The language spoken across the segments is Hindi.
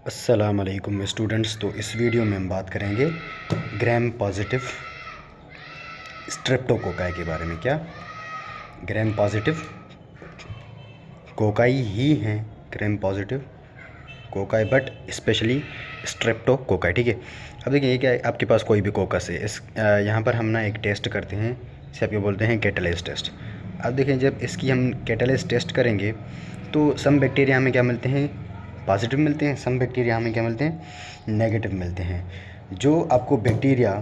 अस्सलाम वालेकुम स्टूडेंट्स। तो इस वीडियो में हम बात करेंगे ग्राम पॉजिटिव स्ट्रेप्टोकोकाई के बारे में। क्या ग्राम पॉजिटिव कोकाई ही हैं, gram positive cocci, but specially streptococci. ठीक है, अब देखिए ये क्या है, आपके पास कोई भी कोकस है, इस यहाँ पर हम ना एक टेस्ट करते हैं, इसे आपको बोलते हैं कैटालाइज टेस्ट। अब देखिए जब इसकी हम कैटालाइज टेस्ट करेंगे तो सम बैक्टीरिया हमें क्या मिलते हैं, पॉजिटिव मिलते हैं, सम बैक्टीरिया हमें क्या मिलते हैं, नेगेटिव मिलते हैं। जो आपको बैक्टीरिया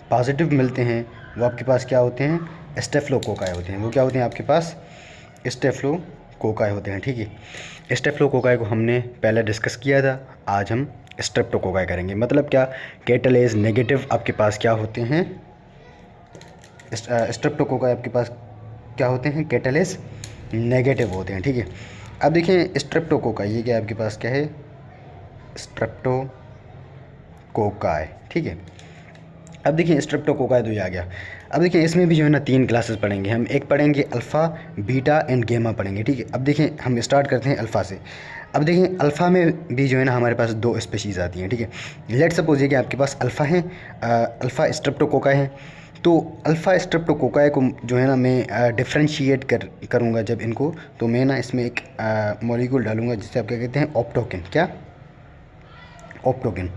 पॉजिटिव मिलते हैं वो आपके पास क्या होते हैं, स्टेफिलोकोकाई होते हैं। वो क्या होते हैं आपके पास, स्टेफिलोकोकाई होते हैं। ठीक है, स्टेफिलोकोकाई को हमने पहले डिस्कस किया था, आज हम स्ट्रेप्टोकोकाई करेंगे। मतलब क्या, कैटालेज नेगेटिव आपके पास क्या होते हैं, स्ट्रेप्टोकोकाई आपके पास क्या होते हैं, कैटालेज नेगेटिव होते हैं। ठीक है, अब देखिए स्ट्रेप्टोकोकाई, ये क्या आपके पास क्या है, स्ट्रेप्टोकोकाई। ठीक है, अब देखिए स्ट्रेप्टोकोकाई तो ये आ गया। अब देखिए इसमें भी जो है ना 3 क्लासेस पढ़ेंगे हम, एक पढ़ेंगे अल्फ़ा, बीटा एंड गेमा पढ़ेंगे। ठीक है, अब देखिए हम स्टार्ट करते हैं अल्फ़ा से। अब देखिए अल्फ़ा में भी जो है ना हमारे पास 2 स्पीशीज़ आती हैं। ठीक है, लेट सपोज ये कि आपके पास अल्फ़ा है, अल्फ़ा स्ट्रेप्टोकोकाई है। तो अल्फ़ा स्ट्रेप्टोकोकाई को जो है ना मैं डिफ्रेंशिएट करूँगा जब इनको, तो मैं ना इसमें एक मॉलिक्यूल डालूँगा जिसे आप क्या कहते हैं, ऑप्टोकिन। क्या, ऑप्टोकिन।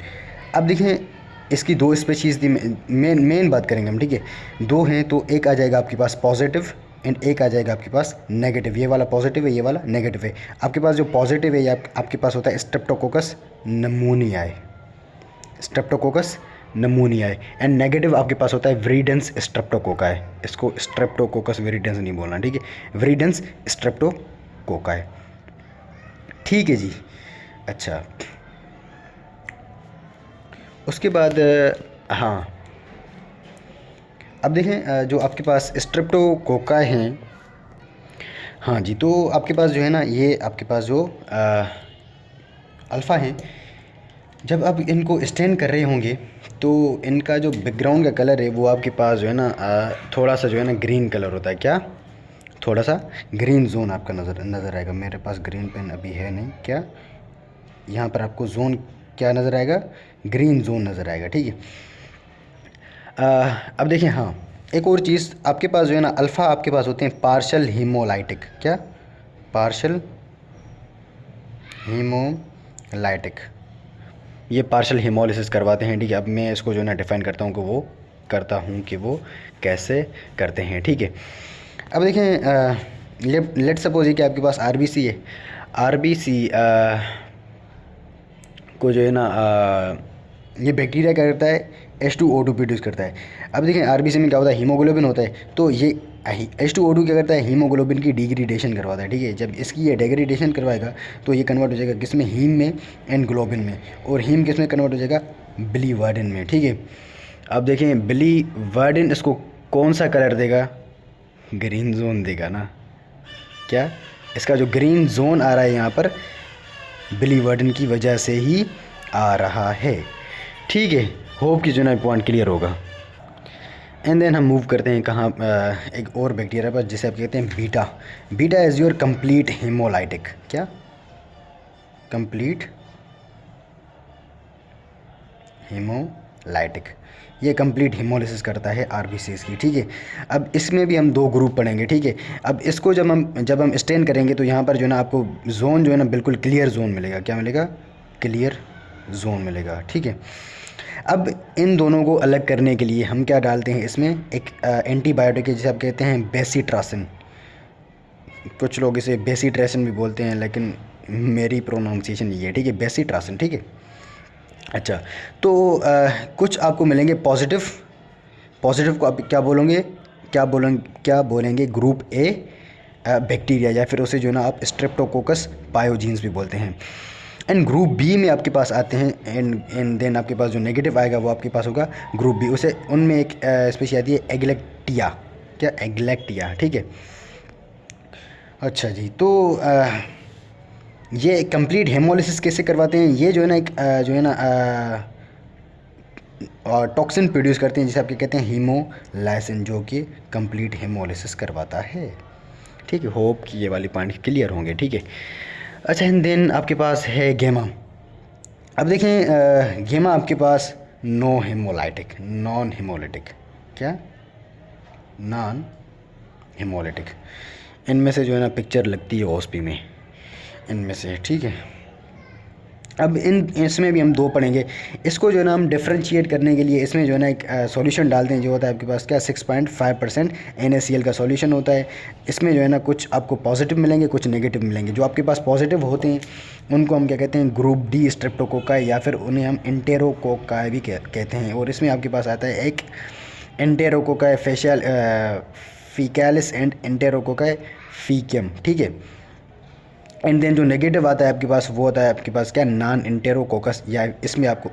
अब देखिए इसकी 2 स्पीशीज़ थी, मेन बात करेंगे हम। ठीक है, 2 हैं तो एक आ जाएगा आपके पास पॉजिटिव एंड एक आ जाएगा आपके पास नेगेटिव। ये वाला पॉजिटिव है, ये वाला नेगेटिव है। आपके पास जो पॉजिटिव है ये आपके पास होता है स्ट्रेप्टोकोकस नमूनियाई, स्ट्रेप्टोकोकस नमूनियाई, एंड नेगेटिव आपके पास होता है विरिडेंस स्ट्रेप्टोकोकाई। इसको स्ट्रेप्टोकोकस विरिडेंस नहीं बोलना, ठीक है, विरिडेंस स्ट्रेप्टोकोकाई। ठीक है जी। अच्छा, उसके बाद हाँ, अब देखें जो आपके पास स्ट्रेप्टोकोकाई हैं, हाँ जी, तो आपके पास जो है ना ये आपके पास जो अल्फ़ा हैं, जब आप इनको स्टेन कर रहे होंगे तो इनका जो बैकग्राउंड का कलर है वो आपके पास जो है ना थोड़ा सा जो है ना ग्रीन कलर होता है। क्या, थोड़ा सा ग्रीन जोन आपका नज़र आएगा। मेरे पास ग्रीन पेन अभी है नहीं। क्या, यहाँ पर आपको जोन क्या नज़र आएगा, ग्रीन जोन नज़र आएगा। ठीक है, अब देखिए हाँ, एक और चीज़ आपके पास जो है ना अल्फ़ा आपके पास होते हैं पार्शल हीमोलाइटिक। क्या, पार्शल हीमोलाइटिक, ये पार्शल हीमोलिसिस करवाते हैं। ठीक है, अब मैं इसको जो है ना डिफ़ाइन करता हूँ कि वो कैसे करते हैं। ठीक है, अब देखें लेट सपोज कि आपके पास आरबीसी है, आरबीसी को जो है ना ये बैक्टीरिया क्या करता है, H2O2 प्रोड्यूस करता है। अब देखें आरबीसी में क्या होता है, हीमोग्लोबिन होता है, तो ये H2O2 क्या करता है, हीमोग्लोबिन की डिग्रेडेशन करवाता है। ठीक है, जब इसकी ये डिग्रेडेशन करवाएगा तो ये कन्वर्ट हो जाएगा किस में, हीम में एंड ग्लोबिन में, और हीम किस में कन्वर्ट हो जाएगा, बिलीवर्डिन में। ठीक है, अब देखें बिलीवर्डिन इसको कौन सा कलर देगा, ग्रीन जोन देगा ना। क्या, इसका जो ग्रीन जोन आ रहा है यहाँ पर बिलीवर्डिन की वजह से ही आ रहा है। ठीक है, होप कि जो ना पॉइंट क्लियर होगा। एंड देन हम मूव करते हैं कहाँ, एक और बैक्टीरिया पर जिसे आप कहते हैं beta. Beta is your complete haemolytic. क्या, कंप्लीट हीमोलाइटिक, ये कंप्लीट हीमोलिसिस करता है आरबीसीज़ की। ठीक है, अब इसमें भी हम 2 ग्रुप पढ़ेंगे। ठीक है, अब इसको जब हम स्टेन करेंगे तो यहाँ पर जो है ना आपको जोन जो है ना बिल्कुल क्लियर जोन मिलेगा। क्या मिलेगा, क्लियर जोन मिलेगा। ठीक है, अब इन दोनों को अलग करने के लिए हम क्या डालते हैं, इसमें एक एंटीबायोटिक है जिसे आप कहते हैं बेसिट्रासिन। कुछ लोग इसे बेसिट्रासिन भी बोलते हैं, लेकिन मेरी प्रोनाउंसिएशन ये है। ठीक है, बेसिट्रासिन। ठीक है, अच्छा, तो कुछ आपको मिलेंगे पॉजिटिव, पॉजिटिव को आप क्या बोलेंगे, ग्रुप ए बैक्टीरिया, या फिर उसे जो है ना आप स्ट्रेप्टोकोकस पायोजीन्स भी बोलते हैं। एंड ग्रुप बी में आपके पास आते हैं, एंड देन आपके पास जो नेगेटिव आएगा वो आपके पास होगा ग्रुप बी। उसे उनमें एक स्पीशी आती है एग्लेक्टिया। क्या, एग्लेक्टिया। ठीक है, अच्छा जी, तो ये कंप्लीट हेमोलिसिस कैसे करवाते हैं, ये जो है ना एक जो है ना टॉक्सिन प्रोड्यूस करते हैं जिसे आपके कहते हैं हीमोलाइसिन, जो कि कंप्लीट हेमोलिसिस करवाता है। ठीक है, होप कि ये वाली पॉइंट क्लियर होंगे। ठीक है, अच्छा, एंड देन आपके पास है गेमा। अब देखें गेमा आपके पास नॉन हेमोलिटिक, क्या नॉन हेमोलिटिक, इनमें से जो है ना पिक्चर लगती है ओएसपी में, इनमें से, ठीक है। अब इसमें भी हम दो पढ़ेंगे। इसको जो है ना हम डिफ्रेंशिएट करने के लिए इसमें जो है ना एक सॉल्यूशन डालते हैं, जो होता है आपके पास क्या 6.5% NaCl का सॉल्यूशन होता है। इसमें जो है ना कुछ आपको पॉजिटिव मिलेंगे, कुछ नेगेटिव मिलेंगे। जो आपके पास पॉजिटिव होते हैं उनको हम क्या कहते हैं, ग्रुप डी स्ट्रेप्टोकोकाई, या फिर उन्हें हम एंटेरोकोकाई भी कहते हैं। और इसमें आपके पास आता है एक एंटेरोकोकाई फीकैलिस एंड एंटेरोकोकाई फीकियम, ठीक है। एंड देन जो नेगेटिव आता है आपके पास वो होता है आपके पास क्या नॉन एंटेरोकोकस, या इसमें आपको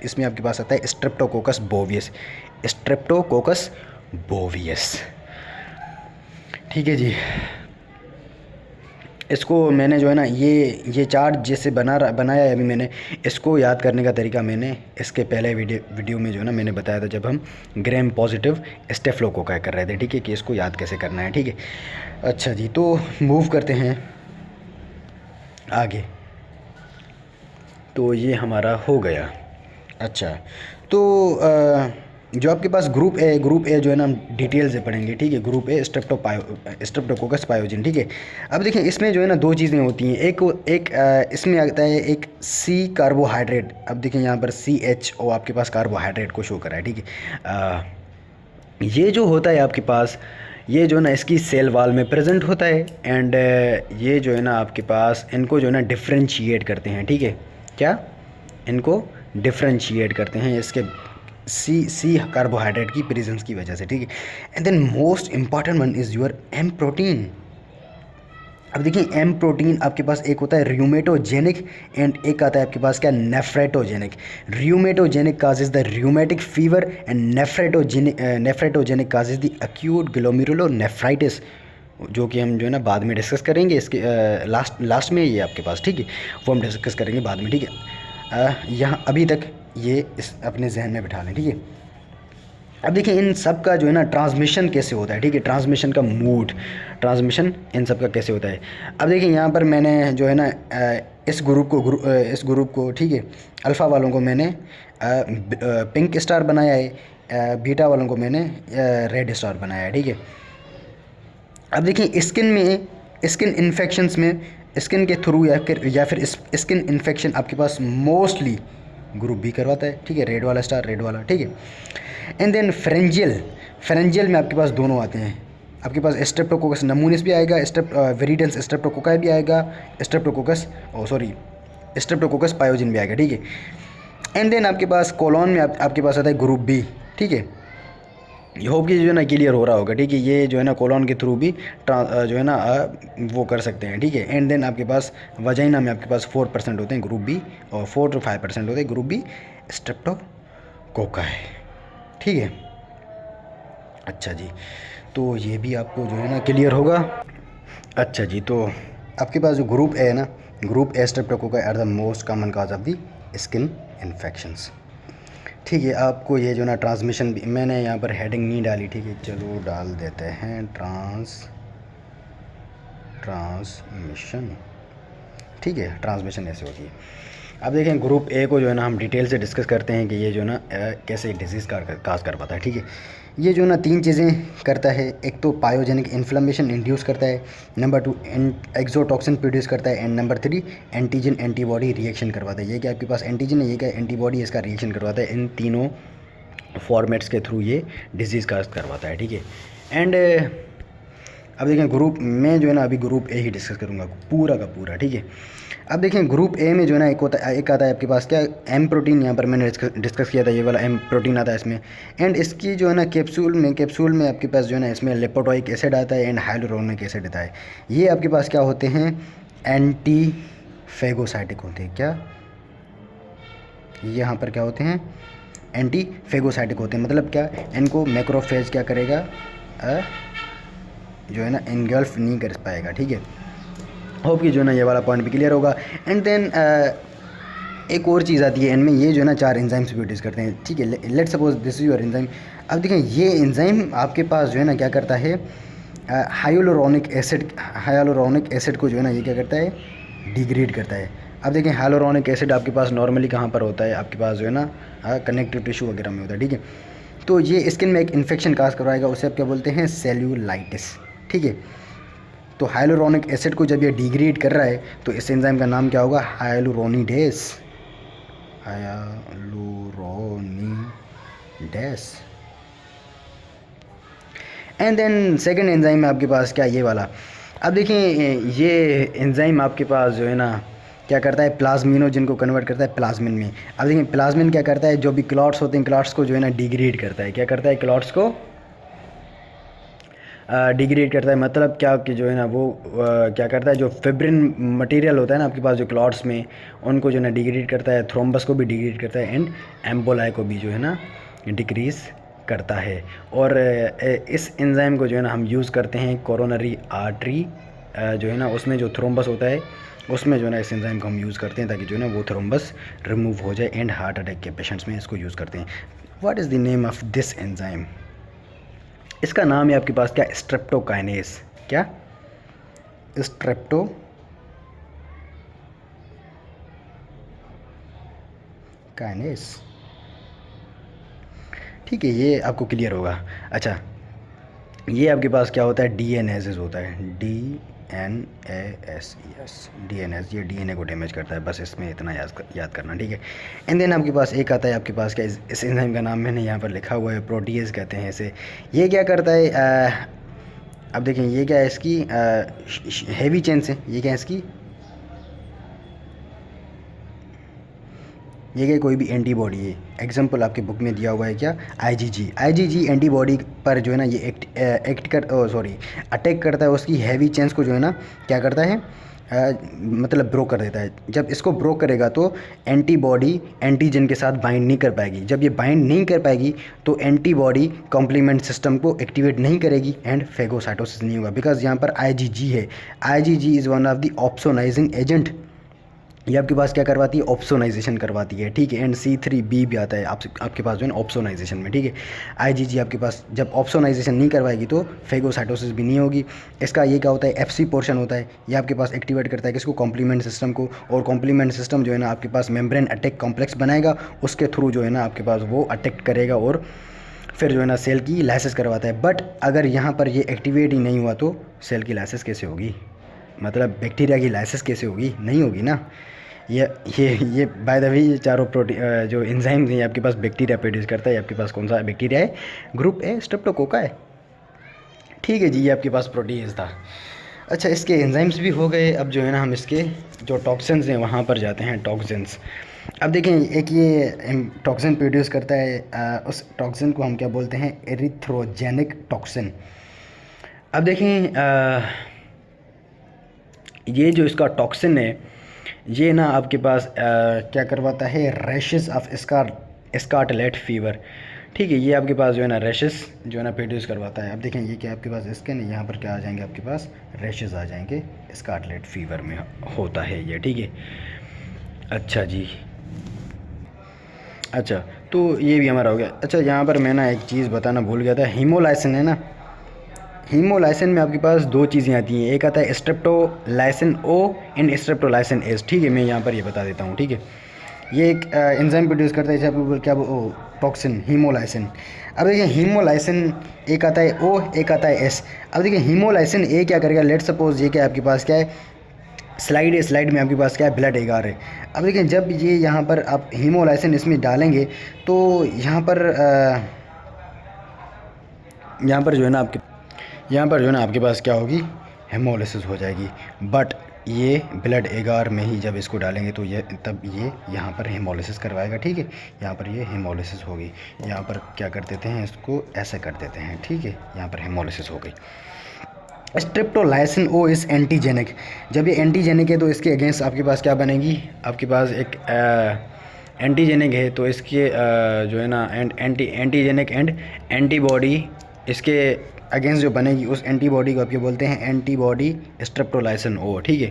इसमें आपके पास आता है स्ट्रेप्टोकोकस बोवियस, ठीक है जी। इसको मैंने जो है ना ये चार्ट जैसे बनाया है अभी मैंने, इसको याद करने का तरीका मैंने इसके पहले वीडियो में जो है ना मैंने बताया था, जब हम ग्राम पॉजिटिव स्टेफिलोकोकाई कर रहे थे, ठीक है, कि इसको याद कैसे करना है, ठीक है। अच्छा जी, तो मूव करते हैं आगे। तो ये हमारा हो गया। अच्छा, तो जो आपके पास ग्रुप ए जो है ना हम डिटेल से पढ़ेंगे, ठीक है। ग्रुप ए स्ट्रेप्टोकोकस पायोजिन, ठीक है। अब देखिए इसमें जो है ना दो चीज़ें होती हैं। एक इसमें आता है एक सी कार्बोहाइड्रेट। अब देखिए यहाँ पर CHO आपके पास कार्बोहाइड्रेट को शो करा है, ठीक है। ये जो होता है आपके पास, ये जो है ना इसकी सेल वाल में प्रेजेंट होता है। एंड ये जो है ना आपके पास इनको जो है ना डिफ्रेंशिएट करते हैं, ठीक है। क्या इनको डिफ्रेंशिएट करते हैं इसके सी कार्बोहाइड्रेट की प्रेजेंस की वजह से, ठीक है। And then most important one is your M protein. अब देखिए एम प्रोटीन आपके पास एक होता है र्यूमेटोजेनिक एंड एक आता है आपके पास क्या nephritogenic. Rheumatogenic causes the rheumatic fever and nephritogenic causes the acute glomerulonephritis, जो कि हम जो है ना बाद में डिस्कस करेंगे इसके लास्ट में ये आपके पास, ठीक है, वो हम डिस्कस करेंगे बाद में, ठीक है। यहाँ अभी तक ये इस अपने जहन में बिठा लें, ठीक है। अब देखिए इन सब का जो है ना ट्रांसमिशन कैसे होता है, ठीक है। ट्रांसमिशन का मूड, ट्रांसमिशन इन सब का कैसे होता है। अब देखिए यहाँ पर मैंने जो है ना इस ग्रुप को ठीक है, अल्फ़ा वालों को मैंने पिंक स्टार बनाया है, बीटा वालों को मैंने रेड स्टार बनाया है, ठीक है। अब देखिए स्किन इन्फेक्शंस में स्किन के थ्रू या फिर स्किन इन्फेक्शन आपके पास मोस्टली ग्रुप बी करवाता है, ठीक है, रेड वाला स्टार, रेड वाला, ठीक है। एंड देन फेरेंजियल में आपके पास दोनों आते हैं। आपके पास स्ट्रेप्टोकोकस नमूनिस भी आएगा, वेरिडेंस स्ट्रेप्टोकोकाई भी आएगा, स्ट्रेप्टोकोकस पायोजिन भी आएगा, ठीक है। एंड देन आपके पास कोलॉन में आपके पास आता है ग्रुप बी, ठीक है। ये होप कि जो है ना क्लियर हो रहा होगा, ठीक है। ये जो है ना कोलॉन के थ्रू भी जो है ना वो कर सकते हैं, ठीक है। एंड देन आपके पास वजाइना में आपके पास 4% होते हैं ग्रुप बी और 4 to 5% होते हैं ग्रुप बी स्ट्रेप्टोकोकाई, ठीक है। अच्छा जी, तो ये भी आपको जो है ना क्लियर होगा। अच्छा जी, तो आपके पास जो ग्रुप ए है ना, group A streptococci are the most common cause of the skin infections, ठीक है। आपको ये जो ना ट्रांसमिशन भी मैंने यहाँ पर हेडिंग नहीं डाली, ठीक है, चलो डाल देते हैं ट्रांसमिशन, ठीक है। ट्रांसमिशन ऐसे होती है। अब देखें ग्रुप ए को जो है ना हम डिटेल से डिस्कस करते हैं कि ये जो ना कैसे डिजीज़ काज कर पाता है, ठीक है। ये जो ना 3 चीज़ें करता है। एक तो पायोजेनिक इन्फ्लेमेशन इंड्यूस करता है, नंबर 2 एक्सोटॉक्सिन प्रोड्यूस करता है, and number 3 antigen antibody reaction करवाता है। ये क्या आपके पास एंटीजन है, ये क्या एंटीबॉडी इसका रिएक्शन करवाता है। इन तीनों फॉर्मेट्स के थ्रू ये डिजीज़ काज करवाता है, ठीक है। एंड अब देखें ग्रुप में जो है ना अभी ग्रुप ए ही डिस्कस करूँगा पूरा का पूरा, ठीक है। अब देखें ग्रुप ए में जो है ना एक आता है आपके पास क्या एम प्रोटीन, यहाँ पर मैंने डिस्कस किया था, ये वाला एम प्रोटीन आता है इसमें। एंड इसकी जो है ना कैप्सूल में आपके पास जो है ना इसमें लिपोटोइक एसिड आता है एंड हाइलुरोनिक एसिड आता है। ये आपके पास क्या होते हैं, एंटी फेगोसाइटिक होते हैं। क्या यहाँ पर क्या होते हैं, एंटी फेगोसाइटिक होते हैं। मतलब क्या, इनको मैक्रोफेज क्या करेगा, जो है ना इनगल्फ नहीं कर पाएगा, ठीक है। होप कि जो है ना ये वाला पॉइंट भी क्लियर होगा। एंड देन एक और चीज़ आती है इनमें, ये जो है ना 4 एंजाइम्स प्रोड्यूस करते हैं, ठीक है। Let suppose this is your enzyme. अब देखें ये एंजाइम आपके पास जो है ना क्या करता है, हाइलुरोनिक एसिड को जो है ना ये क्या करता है, डिग्रेड करता है। अब देखें हाइलोरोनिक एसिड आपके पास नॉर्मली कहाँ पर होता है, आपके पास जो है ना कनेक्टिव टिश्यू वगैरह में होता है, ठीक है। तो ये स्किन में एक इन्फेक्शन काज करवाएगा, उसे आप क्या बोलते हैं, सेल्यूलाइटिस, ठीक है। तो हाइलोरोनिक एसिड को जब ये डिग्रेड कर रहा है तो इस एंजाइम का नाम क्या होगा, हाइलोरोनिडेस, हाइलोरोनिडेस। एंड देन सेकेंड एंजाइम है आपके पास क्या, ये वाला। अब देखिए ये एंजाइम आपके पास जो है ना क्या करता है, प्लाज्मिनोजन को कन्वर्ट करता है प्लाज्मिन में। अब देखिए प्लाज्मिन क्या करता है, जो भी क्लॉट्स होते हैं क्लॉट्स को जो है ना डिग्रेड करता है, क्या करता है, क्लॉट्स को डिग्रेड करता है। मतलब क्या कि जो है ना वो क्या करता है, जो फिब्रिन मटेरियल होता है ना आपके पास जो क्लॉट्स में, उनको जो है ना डिग्रेड करता है, थ्रोम्बस को भी डिग्रेड करता है, एंड एम्बोलाई को भी जो है ना डिक्रीज करता है। और इस एंजाइम को जो है ना हम यूज़ करते हैं कोरोनरी आर्टरी जो है ना उसमें जो थ्रोम्बस होता है उसमें जो है ना इस एंजाइम को हम यूज़ करते हैं ताकि जो है ना वो थ्रोम्बस रिमूव हो जाए, एंड हार्ट अटैक के पेशेंट्स में इसको यूज़ करते हैं। What is the name of this enzyme, इसका नाम है आपके पास क्या, स्ट्रेप्टोकाइनेस। क्या, स्ट्रेप्टोकाइनेस, ठीक है, ये आपको क्लियर होगा। अच्छा, ये आपके पास क्या होता है, डीएनएस होता है, डीएनएस, ये डीएनए को डैमेज करता है, बस इसमें इतना याद करना, ठीक है। एंड देन आपके पास एक आता है आपके पास क्या, इस एंजाइम का नाम मैंने यहाँ पर लिखा हुआ है, प्रोटीएज कहते हैं इसे। ये क्या करता है, अब देखें ये क्या है इसकी हैवी चेन्स है, ये क्या है इसकी, ये क्या, कोई भी एंटीबॉडी है। एग्जांपल आपके बुक में दिया हुआ है क्या, आईजीजी एंटीबॉडी पर जो है ना ये अटैक करता है, उसकी हैवी चेन्स को जो है ना क्या करता है, मतलब ब्रोक कर देता है। जब इसको ब्रोक करेगा तो एंटीबॉडी एंटीजन के साथ बाइंड नहीं कर पाएगी, जब ये बाइंड नहीं कर पाएगी तो एंटीबॉडी कॉम्प्लीमेंट सिस्टम को एक्टिवेट नहीं करेगी, एंड फेगोसाइटोसिस नहीं होगा, बिकॉज यहाँ पर आईजीजी है। IgG is one of the opsonising agent, ये आपके पास क्या करवाती है, ऑप्सोनाइजेशन करवाती है, ठीक है। एंड C3b भी आता है आपके पास जो है ऑप्सोनाइजेशन में, ठीक है। आईजीजी आपके पास जब ऑप्सोनाइजेशन नहीं करवाएगी तो फेगोसाइटोसिस भी नहीं होगी। इसका ये क्या होता है, FC पोर्शन होता है, ये आपके पास एक्टिवेट करता है किसको, कॉम्प्लीमेंट सिस्टम को, और कॉम्प्लीमेंट सिस्टम जो है ना आपके पास मेम्ब्रेन अटैक कॉम्प्लेक्स बनाएगा, उसके थ्रू जो है ना आपके पास वो अटैक करेगा और फिर जो है ना सेल की लाइसिस करवाता है। बट अगर यहाँ पर ये एक्टिवेट ही नहीं हुआ तो सेल की लाइसिस कैसे होगी, मतलब बैक्टीरिया की लाइसिस कैसे होगी, नहीं होगी ना। ये बाय द वे ये चारों प्रोटीन जो एंजाइम्स हैं आपके पास बैक्टीरिया प्रोड्यूस करता है, आपके पास कौन सा बैक्टीरिया है, ग्रुप ए स्ट्रेप्टोकोका है, ठीक है जी। ये आपके पास प्रोटीज था। अच्छा, इसके एंजाइम्स भी हो गए, अब जो है ना हम इसके जो टॉक्सिन्स हैं वहाँ पर जाते हैं, टॉक्सिन्स। अब देखें एक ये टॉक्सिन प्रोड्यूस करता है, उस टॉक्सिन को हम क्या बोलते हैं, एरिथ्रोजेनिक टॉक्सिन। अब देखें ये जो इसका टॉक्सिन है ये ना आपके पास क्या करवाता है, रैशेस ऑफ स्कारलेट फीवर, ठीक है। ये आपके पास जो है ना रैशेस जो है ना प्रोड्यूस करवाता है। अब देखें ये क्या आपके पास स्किन, यहाँ पर क्या आ जाएंगे आपके पास, रैशेस आ जाएंगे, स्कारलेट फीवर में होता है ये, ठीक है। अच्छा जी, अच्छा तो ये भी हमारा हो गया। अच्छा, यहाँ पर मैं ना एक चीज़ बताना भूल गया था, हीमोलाइसिन है ना, हीमोलाइसिन में आपके पास दो चीज़ें आती हैं, एक आता है streptolysin O and streptolysin S, ठीक है। मैं यहाँ पर ये बता देता हूँ, ठीक है। ये एक एंजाइम प्रोड्यूस करता है जैसे क्या वो टॉक्सिन, हीमोलाइसिन। अब देखिए हीमोलाइसिन एक आता है ओ, एक आता है एस। अब देखिए हीमोलाइसिन ए क्या करेगा, लेट सपोज ये क्या आपके पास क्या है, स्लाइड है, स्लाइड में आपके पास क्या है, ब्लड एगार है। अब देखिए जब ये यहाँ पर आप हीमोलाइसिन इसमें डालेंगे तो यहाँ पर जो है ना आपके पास क्या होगी, हेमोलिसिस हो जाएगी। बट ये ब्लड एगार में ही जब इसको डालेंगे तो ये तब ये यहाँ पर हेमोलिसिस करवाएगा, ठीक है। यहाँ पर ये हेमोलिसिस होगी, यहाँ पर क्या कर देते हैं, इसको ऐसे कर देते हैं, ठीक है। यहाँ पर हेमोलिसिस हो गई। स्ट्रेप्टोलाइसिन ओ इस एंटीजेनिक, जब ये एंटीजेनिक है तो इसके अगेंस्ट आपके पास क्या बनेगी, आपके पास एक एंटीजेनिक है तो इसके जो है ना एंटीजेनिक एंड एंटीबॉडी इसके अगेंस्ट जो बनेगी उस एंटीबॉडी को आपके बोलते हैं एंटीबॉडी स्ट्रेप्टोलाइसिन ओ, ठीक है।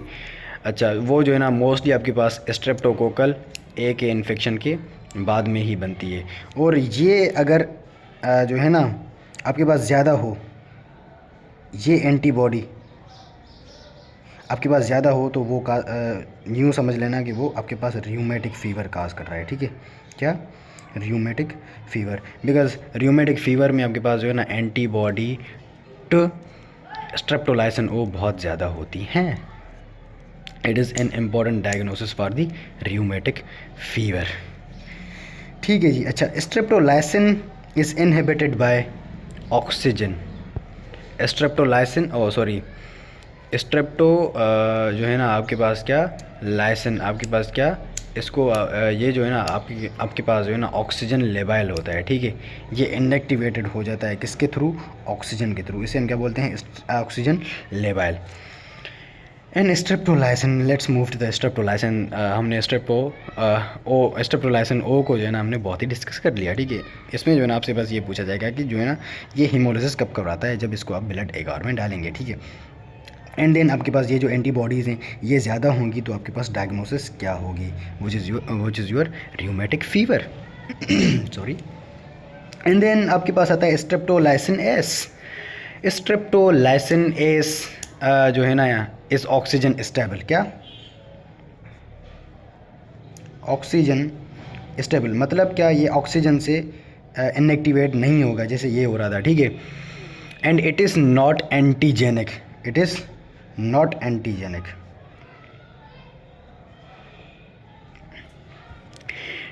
अच्छा, वो जो है ना मोस्टली आपके पास स्ट्रेप्टोकोकल ए के इन्फेक्शन के बाद में ही बनती है। और ये अगर जो है ना आपके पास ज़्यादा हो ये एंटीबॉडी, आपके पास ज़्यादा हो तो वो यूँ समझ लेना कि वो आपके पास रियूमेटिक फ़ीवर काज कर रहा है, ठीक है। क्या? रियूमेटिक फ़ीवर। बिकॉज रियूमेटिक फ़ीवर में आपके पास जो है ना एंटीबॉडी टू स्ट्रेप्टोलाइसिन ओ बहुत ज़्यादा होती हैं। It is an important diagnosis for the rheumatic fever. ठीक है जी। अच्छा, streptolysin is inhibited by oxygen. Streptolysin strepto जो है ना आपके पास क्या लाइसिन आपके पास क्या इसको ये जो है ना आपके पास जो है ना ऑक्सीजन लेवल होता है, ठीक है। ये इनएक्टिवेटेड हो जाता है किसके थ्रू? ऑक्सीजन के थ्रू। इसे हम क्या बोलते हैं? Oxygen level. And streptolysin, let's move to the streptolysin. हमने स्ट्रेप्टोलाइसिन ओ को जो है ना हमने बहुत ही डिस्कस कर लिया, ठीक है। इसमें जो है ना आपसे बस ये पूछा जाएगा कि जो है ना ये हीमोलिसिस कब कराता है? जब इसको आप ब्लड एगार में डालेंगे, ठीक है। एंड देन आपके पास ये जो एंटीबॉडीज़ हैं ये ज़्यादा होंगी तो आपके पास डायग्नोसिस क्या होगी? Which is your rheumatic fever. Sorry. And then आपके पास आता है स्ट्रेप्टोलाइसिन एस। स्ट्रेप्टोलाइसिन एस जो है ना इस ऑक्सीजन स्टेबल। क्या? ऑक्सीजन स्टेबल मतलब क्या? ये ऑक्सीजन से इनएक्टिवेट नहीं होगा जैसे ये हो रहा था, ठीक है। And it is not antigenic. It is not antigenic.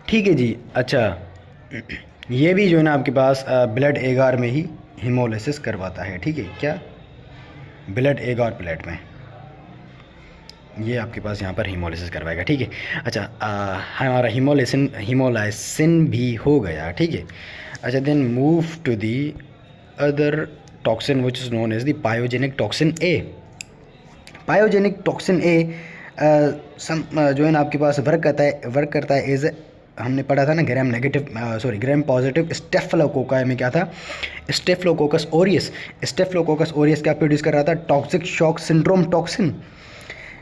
ठीक है जी। अच्छा, ये भी जो है ना आपके पास ब्लड एगार में ही हीमोलिसिस करवाता है, ठीक है। क्या? ब्लड एगार प्लेट में ये आपके पास यहाँ पर हीमोलिसिस करवाएगा, ठीक है। अच्छा, हमारा हीमोलाइसिन भी हो गया, ठीक है। अच्छा, then move to the other toxin which is known as the pyogenic toxin A. Pyogenic toxin A जो है ना आपके पास वर्क करता है एज हमने पढ़ा था ना ग्राम पॉजिटिव स्टेफिलोकोकाई में क्या था? Staphylococcus Orius. स्टेफिलोकोकस ओरियस क्या प्रोड्यूस कर रहा था? Toxic shock syndrome toxin.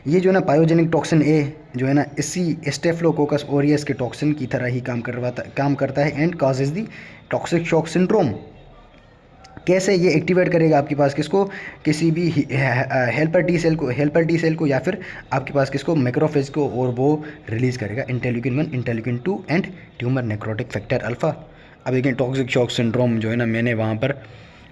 ये जो है ना पायोजेनिक टॉक्सिन ए जो है ना इसी स्टेफिलोकोकस ओरियस के टॉक्सिन की तरह ही काम करता है and causes the toxic shock syndrome. कैसे ये एक्टिवेट करेगा आपके पास किसको? किसी भी हेल्पर टी सेल को या फिर आपके पास किसको? मैक्रोफेज को। और वो रिलीज़ करेगा interleukin 1, interleukin 2 and tumour necrotic factor alpha. अब देखिए टॉक्सिक शॉक सिंड्रोम जो है ना मैंने वहाँ पर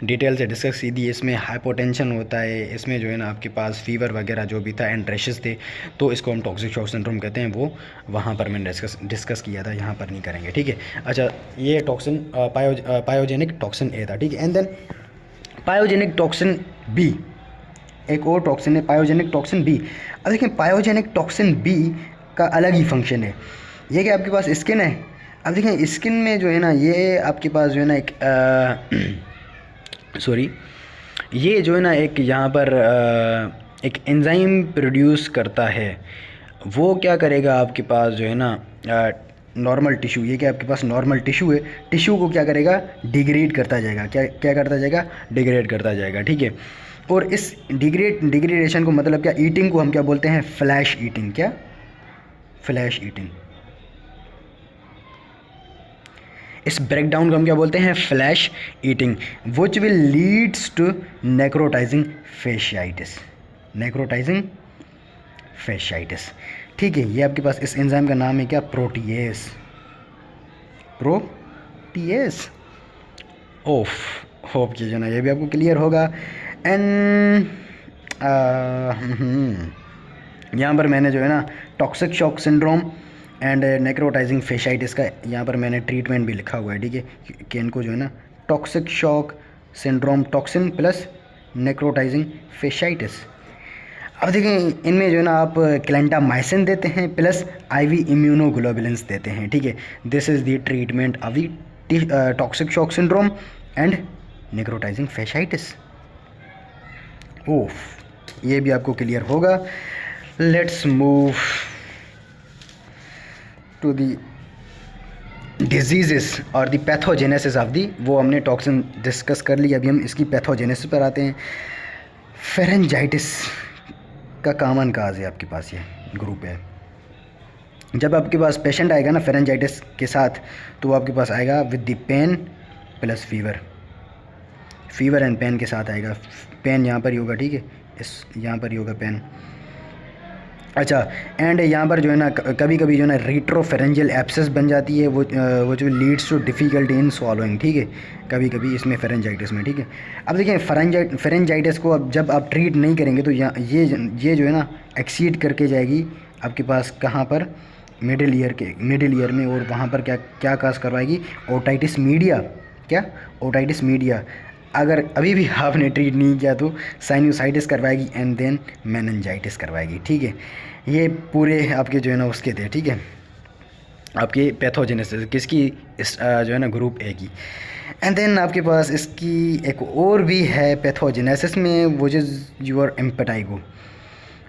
डिटेल से डिस्कस की थी। इसमें हाइपोटेंशन होता है, इसमें जो है ना आपके पास फीवर वगैरह जो भी था एंड रैशेस थे, तो इसको हम टॉक्सिक शॉक सिंड्रोम कहते हैं। वो वहाँ पर मैंने डिस्कस किया था, यहाँ पर नहीं करेंगे, ठीक है। अच्छा, ये टॉक्सिन पायोजेनिक टॉक्सिन ए था, ठीक है। And then pyogenic toxin B, एक और टॉक्सिन है पायोजेनिक टॉक्सिन बी। अब देखिए पायोजेनिक टॉक्सिन बी का अलग ही फंक्शन है। ये क्या आपके पास स्किन है? अब देखिए स्किन में जो है ना ये आपके पास जो है ना एक ये जो है ना एक यहाँ पर एक एंजाइम प्रोड्यूस करता है। वो क्या करेगा आपके पास जो है ना नॉर्मल टिश्यू, ये क्या आपके पास नॉर्मल टिश्यू है, टिश्यू को क्या करेगा? डिग्रेड करता जाएगा। क्या करता जाएगा? डिग्रेड करता जाएगा, ठीक है। और इस डिग्रेडेशन को मतलब क्या? ईटिंग को हम क्या बोलते हैं? Flesh eating. क्या? Flesh eating. इस ब्रेकडाउन को हम क्या बोलते हैं? Flesh eating, which will leads to necrotising fasciitis. Necrotising fasciitis, ठीक है। ये आपके पास इस एंजाइम का नाम है क्या? प्रोटीएस। प्रोटीएस। होप कि जो ना ये भी आपको क्लियर होगा। एंड यहाँ पर मैंने जो है ना toxic shock syndrome and necrotizing fasciitis का यहाँ पर मैंने ट्रीटमेंट भी लिखा हुआ है, ठीक है। कि इनको जो है ना toxic shock syndrome toxin plus necrotizing fasciitis. अब देखें इनमें जो है ना आप क्लेंटामाइसिन देते हैं प्लस आईवी इम्यूनोग्लोबुलिन्स देते हैं, ठीक है। This is the treatment of the toxic shock syndrome and necrotizing fasciitis. ये भी आपको क्लियर होगा। Let's move to the disease और दी पैथोजेनेसिस ऑफ दी, वो हमने टॉक्सिन डिस्कस कर लिया। अभी हम इसकी पैथोजेनेसिस पर आते हैं। फेरेंजाइटिस का कॉमन काज है आपके पास, ये ग्रुप है। जब आपके पास पेशेंट आएगा ना फेरेंजाइटिस के साथ, तो वो आपके पास आएगा with the pain plus fever and pain के साथ आएगा। पेन यहाँ पर ही होगा, ठीक है, इस यहाँ पर ही होगा पेन। अच्छा, एंड यहाँ पर जो है ना कभी कभी जो है ना रेट्रोफेरेंजियल एब्सेस बन जाती है, वो जो leads to difficulty in swallowing, ठीक है, कभी कभी इसमें फेरेंजाइटिस में, ठीक है। अब देखिए फेरेंजाइटिस को अब जब आप ट्रीट नहीं करेंगे तो ये जो है ना एक्सीड करके जाएगी आपके पास कहाँ पर, मिडिल ईयर में, और वहाँ पर क्या क्या काज करवाएगी, ओटाइटिस मीडिया, क्या, ओटाइटिस मीडिया। अगर अभी भी आपने ट्रीट नहीं किया तो साइनोसाइटिस करवाएगी एंड देन मेनिंजाइटिस करवाएगी, ठीक है। ये पूरे आपके जो है ना उसके थे, ठीक है, आपकी पैथोजेनेसिस किसकी, जो है ना ग्रुप ए की। एंड देन आपके पास इसकी एक और भी है पैथोजेनेसिस में, वो जो यूर एम्पेटाइगो।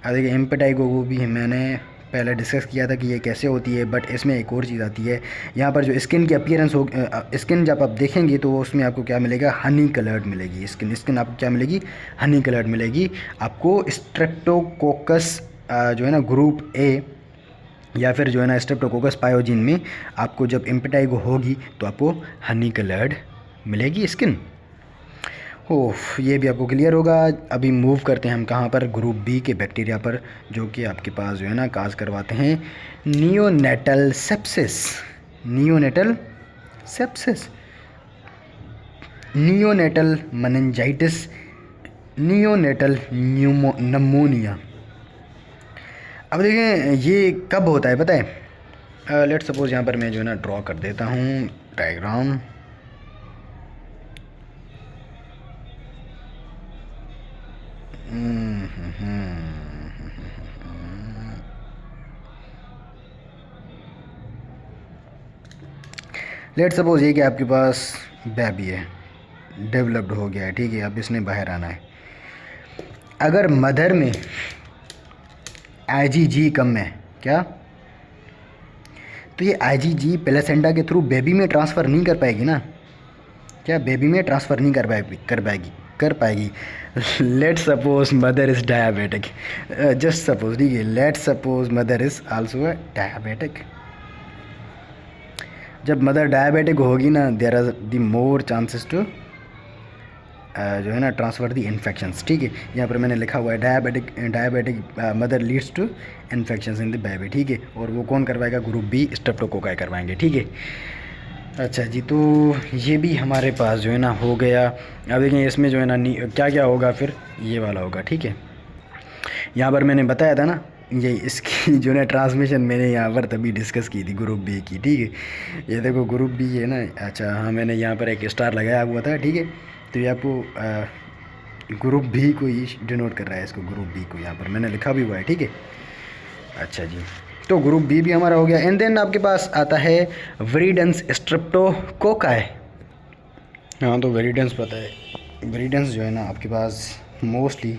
अब देखिए एम्पेटाइगो को भी मैंने पहले डिस्कस किया था कि ये कैसे होती है, बट इसमें एक और चीज़ आती है। यहाँ पर जो स्किन की अपीयरेंस हो, स्किन जब आप देखेंगे तो उसमें आपको क्या मिलेगा, हनी कलर्ड मिलेगी स्किन आपको क्या मिलेगी, हनी कलर्ड मिलेगी आपको। स्ट्रेप्टोकोकस जो है ना ग्रुप ए या फिर जो है ना स्ट्रेप्टोकोकस पायोजिन में आपको जब एम्पेटाइगो होगी तो आपको हनी कलर्ड मिलेगी स्किन। ओह, ये भी आपको क्लियर होगा। अभी मूव करते हैं हम कहाँ पर, ग्रुप बी के बैक्टीरिया पर, जो कि आपके पास जो है ना काज करवाते हैं neonatal sepsis, neonatal sepsis, neonatal meningitis, neonatal pneumonia. अब देखें ये कब होता है पता है, लेट सपोज यहाँ पर मैं जो है ना ड्रॉ कर देता हूँ डायग्राम। लेट सपोज ये कि आपके पास बेबी है, डेवलप्ड हो गया है, ठीक है, अब इसने बाहर आना है। अगर मदर में IgG कम है, क्या, तो ये IgG प्लेसेंटा के थ्रू बेबी में ट्रांसफ़र नहीं कर पाएगी ना, क्या बेबी में ट्रांसफ़र नहीं कर पाएगी। Let suppose mother is diabetic, just suppose, ठीक है, let suppose mother is also diabetic. जब मदर डायबिटिक होगी ना, there are the more chances to जो है ना ट्रांसफ़र दी इन्फेक्शंस, ठीक है। यहाँ पर मैंने लिखा हुआ है diabetic mother leads to infections in the baby, ठीक है, और वो कौन करवाएगा, ग्रुप बी स्ट्रेप्टोकोकाई करवाएंगे, ठीक है। अच्छा जी, तो ये भी हमारे पास जो है ना हो गया। अब देखें इसमें जो है ना क्या क्या होगा, फिर ये वाला होगा, ठीक है। यहाँ पर मैंने बताया था ना, ये इसकी जो है ट्रांसमिशन मैंने यहाँ पर तभी डिस्कस की थी ग्रुप बी की, ठीक है। ये देखो ग्रुप बी है ना, अच्छा हाँ, मैंने यहाँ पर एक स्टार लगाया हुआ था, ठीक है। तो ये आपको ग्रुप बी को ही डिनोट कर रहा है, इसको ग्रुप बी को यहाँ पर मैंने लिखा भी हुआ है, ठीक है। अच्छा जी, तो ग्रुप बी भी हमारा हो गया। एंड देन आपके पास आता है विरिडेंस स्ट्रेप्टोकोकाई। हाँ, तो विरिडेंस पता है, विरिडेंस जो है ना आपके पास मोस्टली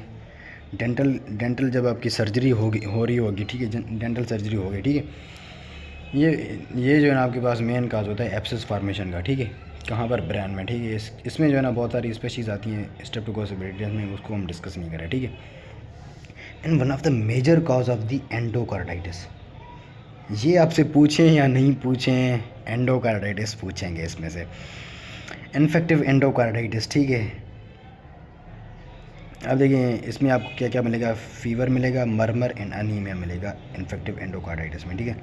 डेंटल जब आपकी सर्जरी हो रही होगी, ठीक है, डेंटल सर्जरी हो गई, ठीक है। ये जो है ना आपके पास मेन काज होता है एब्सेस फॉर्मेशन का, ठीक है, कहाँ पर, ब्रेन में, ठीक है। इसमें जो है ना बहुत सारी स्पेशीज़ आती हैं स्ट्रेप्टोकोकस विरिडेंस में, उसको हम डिस्कस नहीं करें, ठीक है। And one of the major cause of the endocarditis, ये आपसे पूछें या नहीं पूछें, एंडोकार्डाइटिस पूछेंगे इसमें से, इन्फेक्टिव एंडोकार्डाइटिस, ठीक है। अब देखिए इसमें आपको क्या क्या मिलेगा, फीवर मिलेगा, मरमर एंड अनीमिया मिलेगा इन्फेक्टिव एंडोकार्डाइटिस में, ठीक है।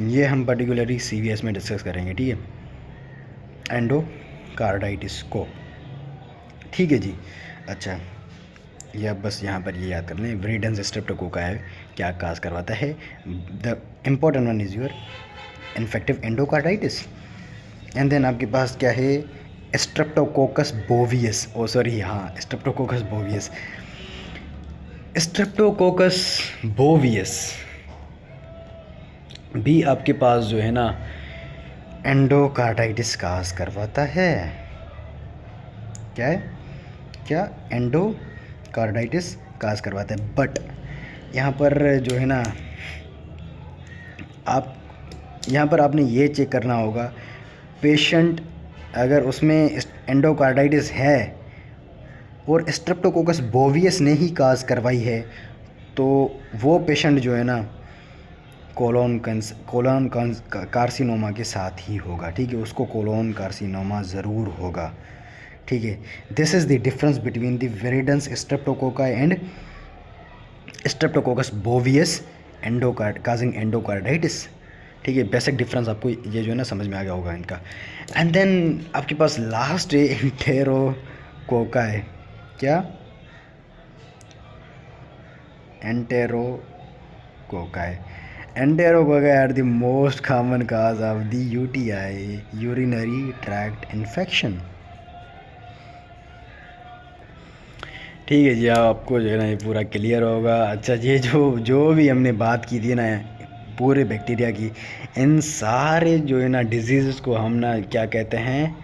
ये हम पर्टिकुलरली CVS में डिस्कस करेंगे, ठीक है, एंडोकार्डाइटिस को, ठीक है जी। अच्छा, ये अब बस यहाँ पर ये याद कर लें, विरिडेंस स्ट्रेप्टोकोकाई क्या काज करवाता है। The important one is your infective endocarditis. And then आपके पास क्या है, स्ट्रेप्टोकोकस बोवियस, ओ सॉरी, हाँ, स्ट्रेप्टोकोकस बोवियस, स्ट्रेप्टोकोकस बोवियस भी आपके पास जो है ना एंडोकार्डाइटिस काज करवाता है। क्या है, क्या, एंडोकार्डाइटिस काज करवाता है। बट यहाँ पर जो है ना आप यहाँ पर आपने ये चेक करना होगा, पेशेंट अगर उसमें एंडोकार्डाइटिस है और स्ट्रेप्टोकोकस बोवियस ने ही काज करवाई है, तो वो पेशेंट जो है ना कोलोन कार्सिनोमा के साथ ही होगा, ठीक है, उसको कोलोन कार्सिनोमा ज़रूर होगा, ठीक है। This is the difference between the viridans streptococci and streptococcus bovis endocard causing endocarditis. ठीक है, बेसिक डिफरेंस आपको ये जो है ना समझ में आ गया होगा इनका। एंड देन आपके पास लास्ट है एंटेरोकोकाई। क्या? Enterococci. Enterococci are the most common cause of the UTI, urinary tract infection. ठीक है जी, आपको जो है ना ये पूरा क्लियर होगा। अच्छा, ये जो भी हमने बात की थी ना पूरे बैक्टीरिया की, इन सारे जो है ना डिजीज़ को हम ना क्या कहते हैं,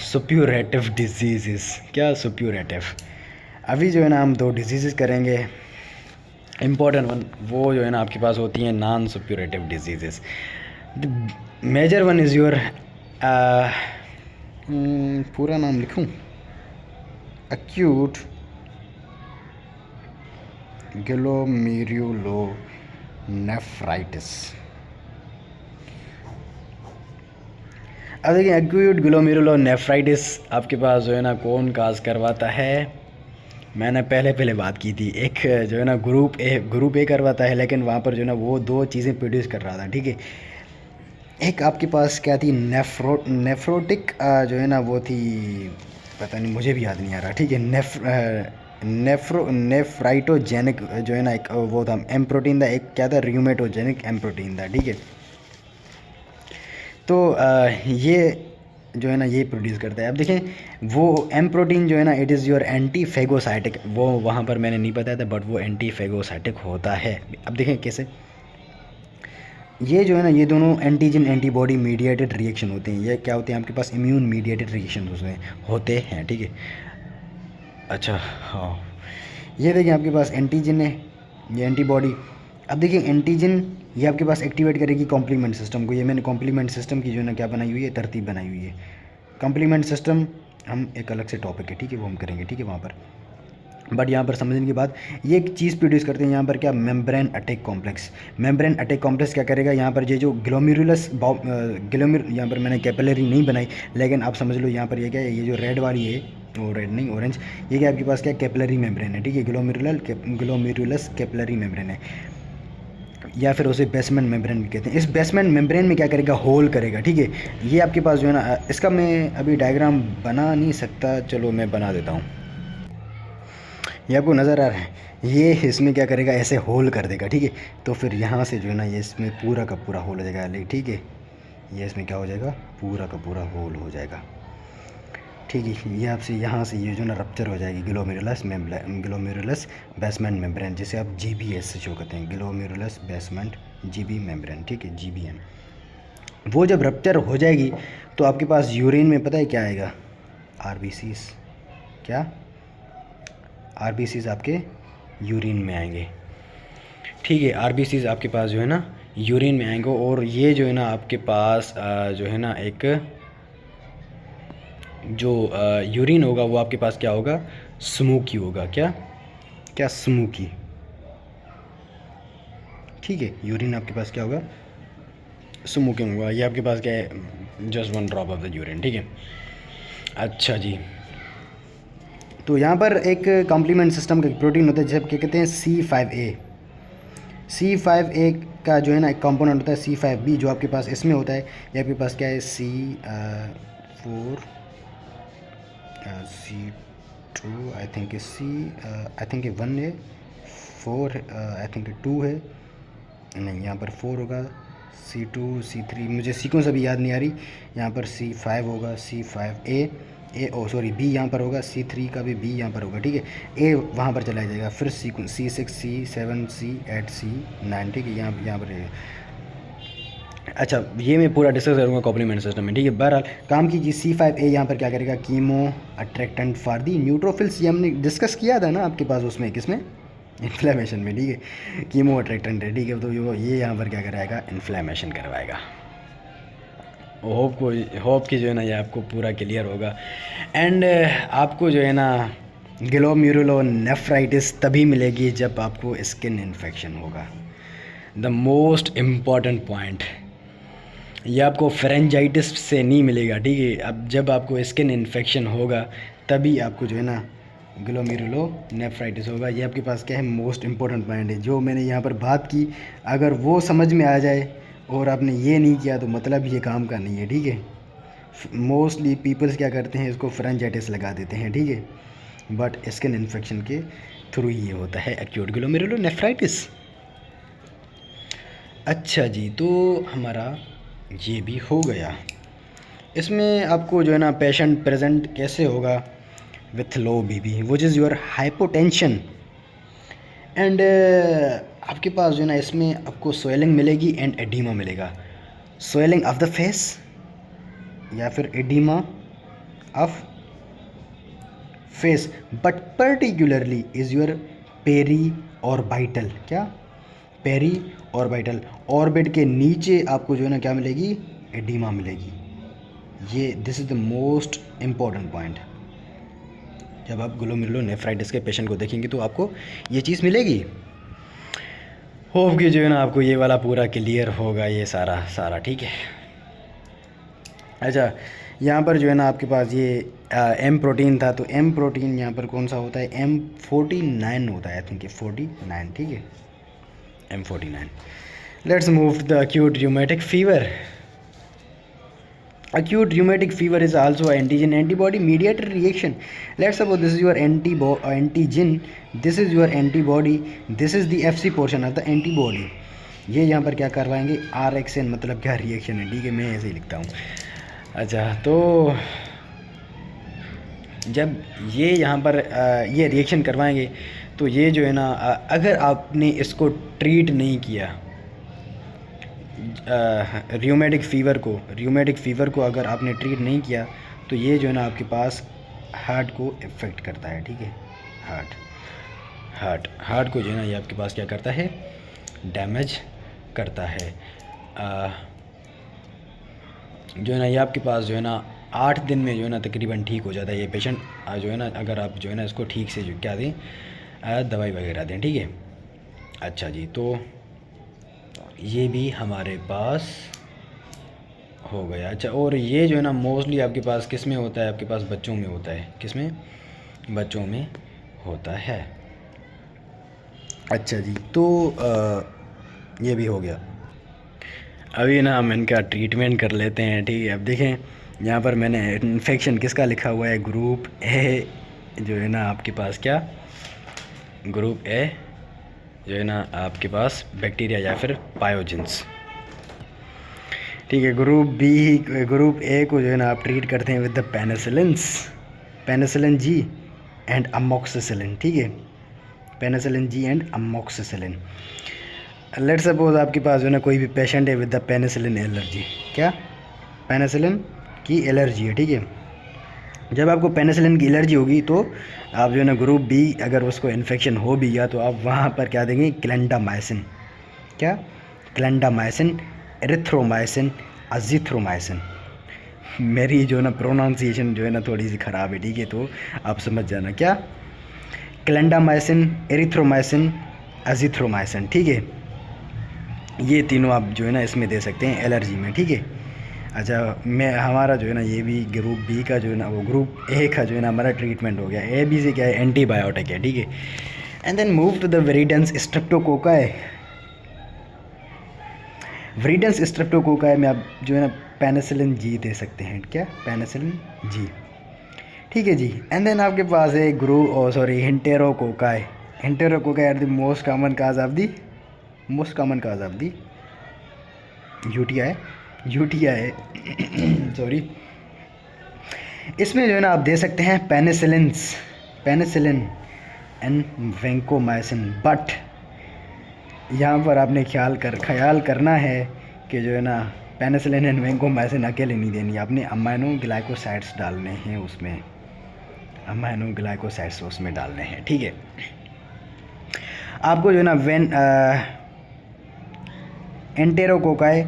सुप्यूरेटिव डिजीज़। क्या? सुप्यूरेटिव। अभी जो है ना हम दो डिजीज़ करेंगे इम्पॉर्टेंट वन, वो जो है ना आपके पास होती हैं non suppurative disease. The major one is your, पूरा नाम लिखूं, acute glomerulonephritis। अब देखिए एक्यूट ग्लोमेरुलोनेफ्राइटिस आपके पास जो है ना कौन काज करवाता है। मैंने पहले बात की थी, एक जो है ना ग्रुप ए करवाता है, लेकिन वहाँ पर जो है ना वो दो चीज़ें प्रोड्यूस कर रहा था। ठीक है, एक आपके पास क्या थी, नेफ्रोटिक जो है ना वो थी, पता नहीं, मुझे भी याद नहीं आ रहा। ठीक है, नेफ्राइटोजेनिक जो है ना एक वो था एम प्रोटीन था, एक क्या था, र्यूमेटोजेनिक एम प्रोटीन था। ठीक है, तो ये जो है ना ये प्रोड्यूस करता है। अब देखें वो एम प्रोटीन जो है ना it is your anti phagocytic, वो वहाँ पर मैंने नहीं बताया था, बट वो एंटी फेगोसाइटिक होता है। अब देखें कैसे, ये जो है ना ये दोनों एंटीजन एंटीबॉडी मीडिएटेड रिएक्शन होते हैं। ये क्या होते हैं आपके पास, इम्यून मीडिएटेड रिएक्शन होते हैं। ठीक है, अच्छा हाँ, ये देखिए आपके पास एंटीजन है, ये एंटीबॉडी। अब देखिए एंटीजन ये आपके पास एक्टिवेट करेगी कॉम्प्लीमेंट सिस्टम को। ये मैंने कॉम्प्लीमेंट सिस्टम की जो है ना क्या बनाई हुई है, तरतीब बनाई हुई है। कॉम्प्लीमेंट सिस्टम हम एक अलग से टॉपिक है, ठीक है, वो हम करेंगे। ठीक है, वहाँ पर बट यहाँ पर समझने के बाद ये एक चीज़ प्रोड्यूस करते हैं यहाँ पर, क्या, membrane attack complex. Membrane attack complex क्या करेगा, यहाँ पर ये जो ग्लोमेरुलस यहाँ पर मैंने कैपिलरी नहीं बनाई, लेकिन आप समझ लो यहाँ पर ये क्या है, ये जो रेड वाली है, वो रेड नहीं ऑरेंज, ये क्या आपके पास क्या कैपिलरी मेम्ब्रेन है। ठीक है, ग्लोमेरुलस कैपिलरी मेम्ब्रेन है, या फिर उसे बेसमेंट मेम्ब्रेन भी कहते हैं। इस बेसमेंट मेम्ब्रेन में क्या करेगा, होल करेगा। ठीक है, ये आपके पास जो है ना, इसका मैं अभी डायग्राम बना नहीं सकता, चलो मैं बना देता हूँ। ये आपको नज़र आ रहा है, ये इसमें क्या करेगा, ऐसे होल कर देगा। ठीक है, तो फिर यहाँ से जो है ना ये इसमें पूरा का पूरा होल हो जाएगा। ठीक है, ये इसमें क्या हो जाएगा, पूरा का पूरा होल हो जाएगा। ठीक है, ये आपसे यहाँ से ये जो ना रप्चर हो जाएगी ग्लोमेरुलस बेसमेंट मेम्ब्रेन, जिसे आप GBS से शो करते हैं, ग्लोमेरुलस बेसमेंट GB मेम्ब्रेन। ठीक है, GBM। वो जब रप्चर हो जाएगी तो आपके पास यूरिन में पता है क्या आएगा, RBCs। क्या? RBCs आपके यूरिन में आएंगे। ठीक है, RBCs आपके पास जो है ना यूरिन में आएंगे, और ये जो है ना आपके पास जो है ना एक जो यूरिन होगा वो आपके पास क्या होगा, स्मोकी होगा। क्या क्या? स्मोकी। ठीक है, यूरिन आपके पास क्या होगा, स्मोकिंग होगा। ये आपके पास क्या है, just 1 drop of the urine. ठीक है, अच्छा जी, तो यहाँ पर एक कॉम्प्लीमेंट सिस्टम का प्रोटीन होता है जिसे क्या कहते हैं, C5a। C5a का जो है ना एक कंपोनेंट होता है C5b, जो आपके पास इसमें होता है। ये आपके पास क्या है, C4 C2 I think I think 1 है, 4 आई थिंक 2 है, नहीं यहाँ पर 4 होगा, C2 C3 मुझे सीक्वेंस अभी याद नहीं आ रही। यहाँ पर C5 होगा, C5a B यहाँ पर होगा, C3 का भी B यहाँ पर होगा। ठीक है, A वहाँ पर चला जाएगा, फिर C6 C7 C8 C9। ठीक है, यहाँ पर रहेगा। अच्छा, ये मैं पूरा डिस्कस करूँगा कॉम्प्लीमेंट सिस्टम में। ठीक है, बहरहाल काम कीजिए। C5a यहाँ पर क्या करेगा, chemo attractant for the neutrophils. ये हमने डिस्कस किया था ना आपके पास उसमें, किसमें, इन्फ्लेमेशन में। ठीक है, कीमो अट्रैक्टेंट है। ठीक है, तो ये यहाँ पर क्या कराएगा, इन्फ्लेमेशन करवाएगा। होप कि जो है ना ये आपको पूरा क्लियर होगा। एंड आपको जो है ना ग्लोमेरुलोनेफ्राइटिस तभी मिलेगी जब आपको स्किन इन्फेक्शन होगा। द मोस्ट इम्पॉर्टेंट पॉइंट, ये आपको फेरेंजाइटिस से नहीं मिलेगा। ठीक है, अब जब आपको स्किन इन्फेक्शन होगा तभी आपको जो है ना ग्लोमेरुलोनेफ्राइटिस होगा। ये आपके पास क्या है, मोस्ट इंपॉर्टेंट पॉइंट है। जो मैंने यहाँ पर बात की अगर वो समझ में आ जाए और आपने ये नहीं किया तो मतलब ये काम का नहीं है, ठीक है। मोस्टली पीपल्स क्या करते हैं, इसको फ्रेंजाइटिस लगा देते हैं, ठीक है, बट स्किन इन्फेक्शन के थ्रू ये होता है एक्यूट ग्लोमेरुलोनेफ्राइटिस। अच्छा जी, तो हमारा ये भी हो गया। इसमें आपको जो है ना पेशेंट प्रेजेंट कैसे होगा with low BP which is your hypotension and आपके पास जो है ना इसमें आपको स्वेलिंग मिलेगी एंड एडिमा मिलेगा। स्वेलिंग ऑफ द फेस या फिर oedema of face, but particularly is your peri orbital. क्या, पेरी ऑर्बिटल, ऑर्बिट के नीचे आपको जो है ना क्या मिलेगी, एडिमा मिलेगी। ये this is the most important point. जब आप ग्लोमेरुलोनेफ्राइटिस के पेशेंट को देखेंगे तो आपको ये चीज़ मिलेगी। होप कि जो है ना आपको ये वाला पूरा क्लियर होगा, ये सारा ठीक है। अच्छा, यहाँ पर जो है ना आपके पास ये एम प्रोटीन था, तो एम प्रोटीन यहाँ पर कौन सा होता है, M49 होता है, आई थिंक 49, ठीक है, M49। Let's move to the acute rheumatic fever. Acute rheumatic fever is also an antigen antibody mediated reaction. Let's suppose this is your antigen, this is your antibody, this is the FC portion of the antibody. ये यहाँ पर क्या करवाएंगे, RXN, मतलब क्या रिएक्शन है, ठीक है, मैं ऐसे ही लिखता हूँ। अच्छा, तो जब ये यहाँ पर ये रिएक्शन करवाएंगे तो ये जो है ना अगर आपने इसको ट्रीट नहीं किया, र्यूमेटिक फ़ीवर को अगर आपने ट्रीट नहीं किया तो ये जो है ना आपके पास हार्ट को इफ़ेक्ट करता है, ठीक है। हार्ट को जो है ना ये आपके पास क्या करता है, डैमेज करता है। जो है ना ये आपके पास जो है ना 8 दिन में जो है ना तकरीबन ठीक हो जाता है ये पेशेंट, जो है ना अगर आप जो है ना इसको ठीक से जो क्या दें, दवाई वगैरह दें, ठीक है। अच्छा जी, तो ये भी हमारे पास हो गया। अच्छा, और ये जो है ना मोस्टली आपके पास किस में होता है, आपके पास बच्चों में होता है। किस में, बच्चों में होता है। अच्छा जी, तो ये भी हो गया। अभी ना हम इनका ट्रीटमेंट कर लेते हैं, ठीक है। अब देखें यहाँ पर मैंने इन्फेक्शन किसका लिखा हुआ है, ग्रुप ए जो है ना आपके पास क्या, ग्रुप ए जो है ना आपके पास बैक्टीरिया या फिर पायोजेंस, ठीक है। ग्रुप ए को जो है ना आप ट्रीट करते हैं with the penicillin G and amoxicillin, ठीक है, penicillin G and amoxicillin. Let's suppose आपके पास जो है ना कोई भी पेशेंट है विद द पेनिसिलिन एलर्जी, क्या, पेनिसिलिन की एलर्जी है, ठीक है। जब आपको पेनिसिलिन की एलर्जी होगी तो आप जो है ना ग्रुप बी अगर उसको इन्फेक्शन हो भी गया तो आप वहाँ पर क्या देंगे, क्लेंडामाइसिन, क्या, क्लेंडामाइसिन, एरिथ्रोमाइसिन, अजिथ्रोमाइसिन। मेरी जो है ना प्रोनाउंसिएशन जो है ना थोड़ी सी ख़राब है, ठीक है, तो आप समझ जाना, क्या, क्लेंडामाइसिन, एरिथ्रोमाइसिन, अजिथ्रोमाइसिन, ठीक है। ये तीनों आप जो है ना इसमें दे सकते हैं एलर्जी में, ठीक है। अच्छा, मैं हमारा जो है ना ये भी ग्रुप बी का जो है ना वो ग्रुप ए का जो है ना हमारा ट्रीटमेंट हो गया। ए बी से क्या है, एंटीबायोटिक है, ठीक है। And then move to the viridans streptococci. Viridans streptococci में आप जो है ना पेनिसिलिन जी दे सकते हैं, क्या, पेनिसिलिन जी, ठीक है जी। एंड देन आपके पास है enterococci. Enterococci are the most common cause of the UTI sorry. इसमें जो है ना आप दे सकते हैं पेनिसिलिन एंड वेंकोमाइसिन, बट यहाँ पर आपने ख्याल करना है कि जो है ना पेनिसिलिन एंड वेंकोमाइसिन अकेले नहीं देनी, आपने अमाइनो ग्लाइकोसाइड्स डालने हैं उसमें, डालने हैं, ठीक है। आपको जो है ना एंटेरोकोकाई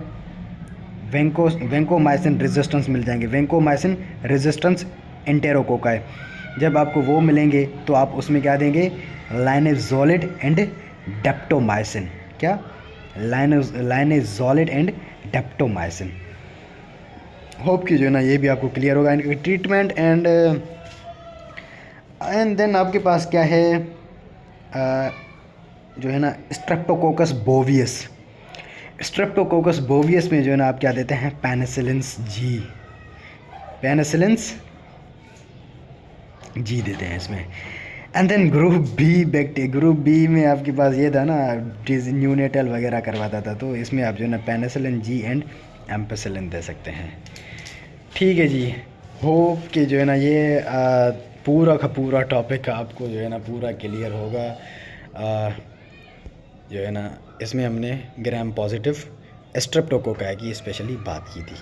वेंकोमाइसिन रेजिस्टेंस मिल जाएंगे, वेंकोमाइसिन रेजिस्टेंस एंटेरोकोकाई। जब आपको वो मिलेंगे तो आप उसमें क्या देंगे, लाइनेजोलिड एंड डेप्टोमाइसिन, क्या, लाइनेजोलिड एंड डेप्टोमाइसिन। होप कि जो है ना ये भी आपको क्लियर होगा इनका ट्रीटमेंट एंड एंड देन आपके पास क्या है, जो है ना स्ट्रेप्टोकोकस बोवियस। स्ट्रेप्टोकोकस बोवियस में जो है ना आप क्या देते हैं, पेनिसिलिन्स जी, पेनिसिलिन्स जी देते हैं इसमें। And then group B group B में आपके पास ये था ना, न्यूनेटल वगैरह करवाता था, तो इसमें आप जो है ना पेनिसिलिन जी एंड एम्पेसिलिन दे सकते हैं। ठीक है जी, होप कि जो है ना ये पूरा का पूरा टॉपिक आपको जो है ना पूरा क्लियर होगा। जो है ना इसमें हमने ग्राम पॉजिटिव स्ट्रेप्टोकोकाई की स्पेशली बात की थी।